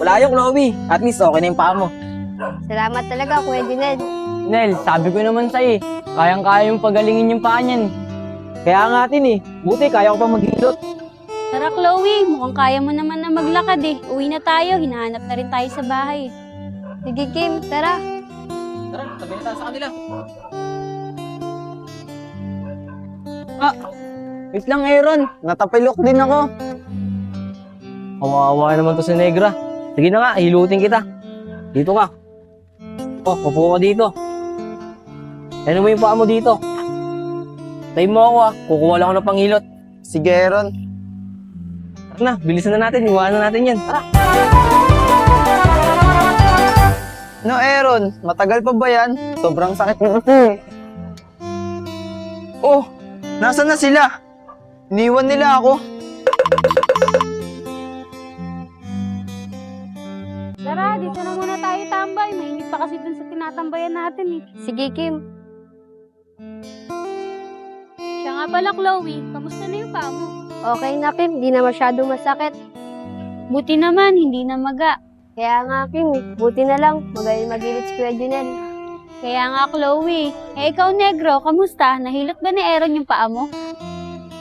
Wala yung Chloe. At least okay na yung paa mo. Salamat talaga, Kuya Junel. Nel, sabi ko naman sa'yo kayang-kaya yung pagalingin yung paa niyan. Kaya nga atin buti kaya ko pa maghilot. Tara Chloe, mukhang kaya mo naman na maglakad eh. Uwi na tayo, hinahanap na rin tayo sa bahay. Sige, Kim, tara. Tara, sabi na tayo sa kanila. Wait lang, Aaron. Natapilok din ako. Kawawa naman to si Negra. Sige na nga, hilutin kita. Dito ka. Upo ka dito. Ano mo yung paa mo dito? Tayo mo ako kukuha lang ako ng panghilot. Sige, Aaron. Tara na, bilisan na natin. Iwanan natin yan. Tara. No, Aaron, matagal pa ba yan? Sobrang sakit na. Oh, nasaan na sila? Iniwan nila ako. Tara, dito na muna tayo tambay. Mainit pa kasi dun sa tinatambayan natin eh. Sige, Kim. Siya nga pala Chloe, kamusta na yung paa mo? Okay na, Kim. Di na masyadong masakit. Buti naman, hindi na maga. Kaya nga, Kim, buti na lang. Magaling si Kuya Junel. Kaya nga Chloe, ikaw Negro, kamusta? Nahilot ba ni Aaron yung paa mo?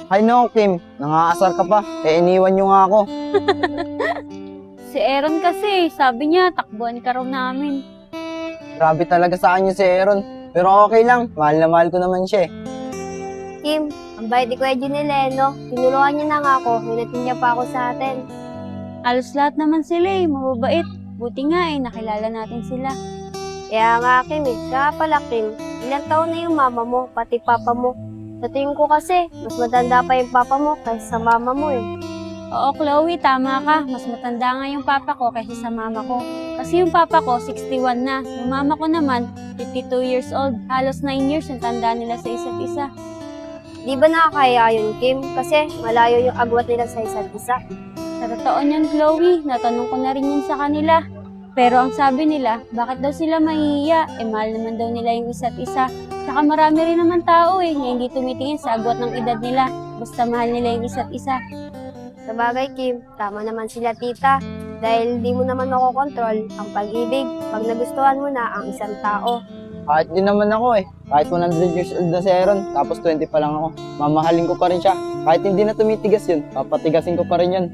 Hay no, Kim. Nangaasar ka pa. Iniwan nyo nga ako. Si Aaron kasi, sabi niya, takbuhan ka raw namin. Grabe talaga sa akin si Aaron. Pero okay lang. Mahal na mahal ko naman siya Kim, ang bait ni Kuya Junel no? Tinulungan niya na nga ako. Hinatin niya pa ako sa atin. Alos lahat naman sila mababait. Buti nga nakilala natin sila. Kaya nga, Kim Siya pala, Kim. Ilang taon na yung mama mo, pati papa mo. Sa tingin ko kasi, mas matanda pa yung papa mo kaysa sa mama mo Oo, Chloe, tama ka. Mas matanda nga yung papa ko kaysa sa mama ko. Kasi yung papa ko, 61 na. Yung mama ko naman, 52 years old. Halos 9 years yung tanda nila sa isa't isa. Di ba nakakaya yun, Kim? Kasi malayo yung agwat nila sa isa't isa. Sa totoo niyan, Chloe, natanong ko na rin yun sa kanila. Pero ang sabi nila, bakit daw sila mahihiya? Mahal naman daw nila yung isa't isa. Tsaka marami rin naman tao na hindi tumitingin sa agwat ng edad nila. Basta mahal nila yung isa't isa. Sa bagay, Kim, tama naman sila, tita. Dahil di mo naman makokontrol ang pag-ibig pag nagustuhan mo na ang isang tao. Kahit din naman ako Kahit 100 years old na si Aaron, tapos 20 pa lang ako. Mamahalin ko pa rin siya. Kahit hindi na tumitigas yun, papatigasin ko pa rin yun.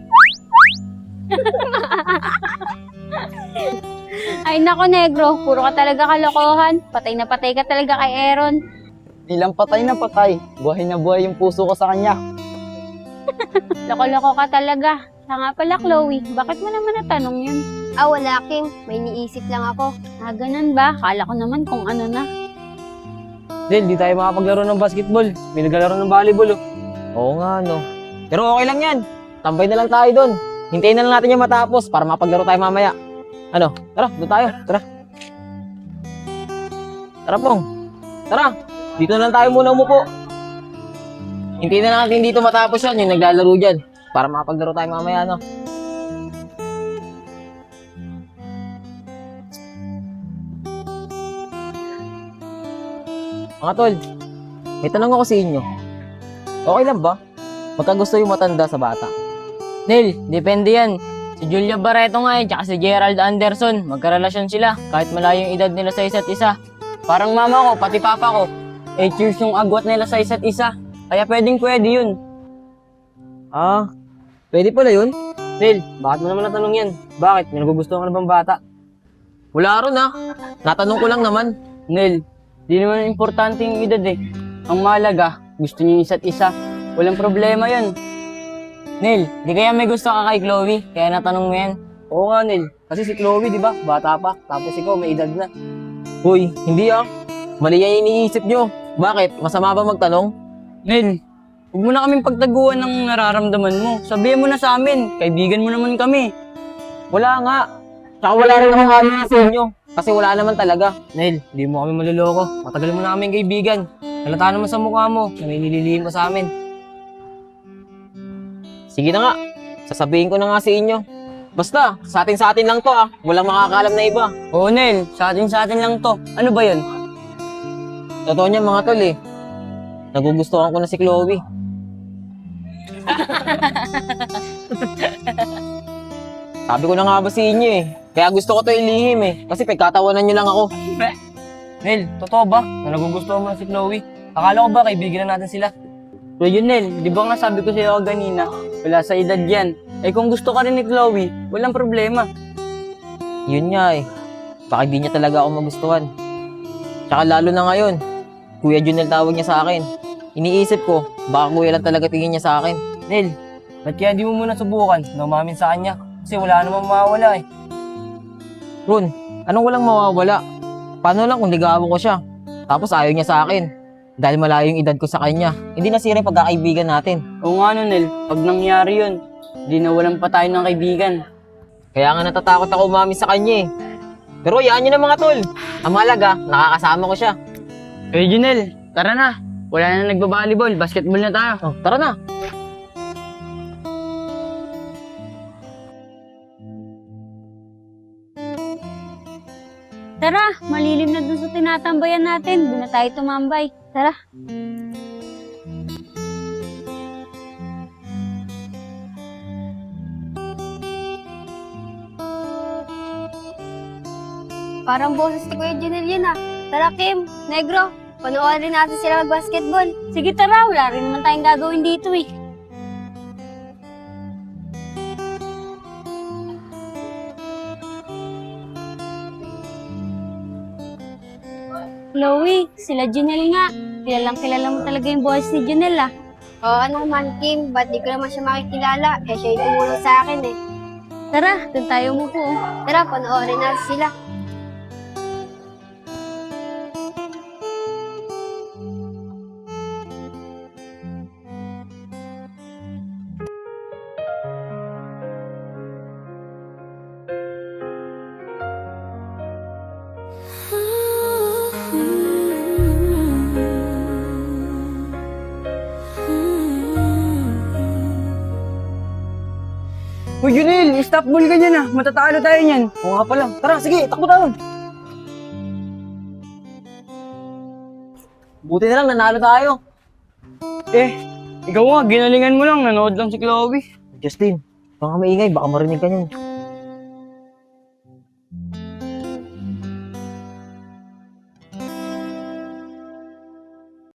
Ay nako, Negro, puro ka talaga kalokohan. Patay na patay ka talaga kay Aaron. Di lang patay na patay. Buhay na buhay yung puso ko sa kanya. Loko-loko ka talaga. Siya nga pala, Chloe, bakit mo naman natanong yun? Wala, Kim. May niisip lang ako. Ganun ba? Kala ko naman kung ano na. Del, di tayo makapaglaro ng basketball. May naglalaro ng volleyball Oo nga, no. Pero okay lang yan. Tambay na lang tayo doon. Hintayin na lang natin yung matapos para mapaglaro tayo mamaya. Ano? Tara, doon tayo. Tara. Tara, Pong. Tara. Dito na lang tayo muna umupo. Hintayin na natin dito matapos yan, yung naglalaro dyan. Para mapaglaro tayo mamaya, no? Mga tol, may tanong ako sa inyo. Okay lang ba? Magkagusto yung matanda sa bata? Nel, depende yan. Si Julia Barreto nga tsaka si Gerald Anderson, magkarelasyon sila kahit malayo yung edad nila sa isa't isa. Parang mama ko, pati papa ko, 8 years yung agwat nila sa isa't isa. Kaya pwede yun. Pwede pala yun? Nel, bakit mo naman natanong yan? Bakit? May nagugustuhan ka na bang bata? Wala ron Natanong ko lang naman. Nel, di naman importante yung edad Ang mahalaga, gusto niyo yung isa't isa. Walang problema yun. Nel, di kaya may gusto ka kay Chloe, kaya natanong mo yan? Oo nga, Nel. Kasi si Chloe, di ba? Bata pa. Tapos ikaw, may edad na. Hoy, hindi Mali yan yung iniisip nyo. Bakit? Masama ba magtanong? Nel, huwag mo na kaming pagtaguan ng nararamdaman mo. Sabihin mo na sa amin, kaibigan mo naman kami. Wala nga. Tsaka wala rin akong kami sa inyo. Kasi wala naman talaga. Nel, di mo kami maluloko. Matagal mo na kaming kaibigan. Halata naman sa mukha mo na may nililihim mo sa amin. Sige na nga. Sasabihin ko na nga sa inyo. Basta, sa atin lang to Walang makakaalam na iba. Oo, Nel, sa atin lang to. Ano ba yun? Totoo niya mga tol Nagugustuhan ko na si Chloe. Sabi ko na nga ba sa inyo eh. Kaya gusto ko to ilihim eh. Kasi pagkatawanan nyo lang ako. Nel, totoo ba na nagugustuhan mo na si Chloe? Akala ko ba kaibigan na natin sila? Pero yun, Nel, di ba nga sabi ko sa'yo kanina, wala sa edad yan. Eh kung gusto ka rin ni Chloe, walang problema. Yun nga eh. Baka di niya talaga ako magustuhan. Tsaka lalo na ngayon, Kuya Junel tawag niya sa akin. Iniisip ko, baka kuya lang talaga tingin niya sa akin. Nel, ba't kaya di mo muna subukan na umamin sa kanya? Kasi wala namang mawawala eh. Ron, anong walang mawawala? Paano lang kung ligawan ko siya? Tapos ayaw niya sa akin. Dahil malayo yung edad ko sa kanya. Hindi nasira yung pagkakaibigan natin. Oo nga no, Nel, pag nangyari yun, di nawalan pa tayo ng kaibigan. Kaya nga natatakot ako umamin sa kanya eh. Pero hayaan niyo na mga tol. Ang mahalaga, nakakasama ko siya. Eh Junel, tara na. Wala na nagbabalibol, basketball na tayo. Oh, tara na. Tara, malilim na dun sa tinatambayan natin. Doon na tayo tumambay. Tara. Parang boses ni Kuya Junel yun ah. Tara Kim, Negro, panoorin natin sila mag-basketball. Sige, tara. Wala rin naman tayong gagawin dito eh. Chloe, sila Junel nga. Kilala mo talaga yung boys ni Junel ah. Oo naman Kim, ba't di ko naman siya makikilala? Eh siya yung tumulong sa akin eh. Tara, doon tayo umupo. Oh. Tara, panoorin natin sila. Uy Junel, stop ball ka dyan ah. Matatalo tayo niyan. Oo nga pala. Tara, sige, takbo tayo. Buti na lang, nanalo tayo. Eh, ikaw nga, ginalingan mo lang. Nanood lang si Chloe. Justin, baka maingay, baka marinig ka niyan.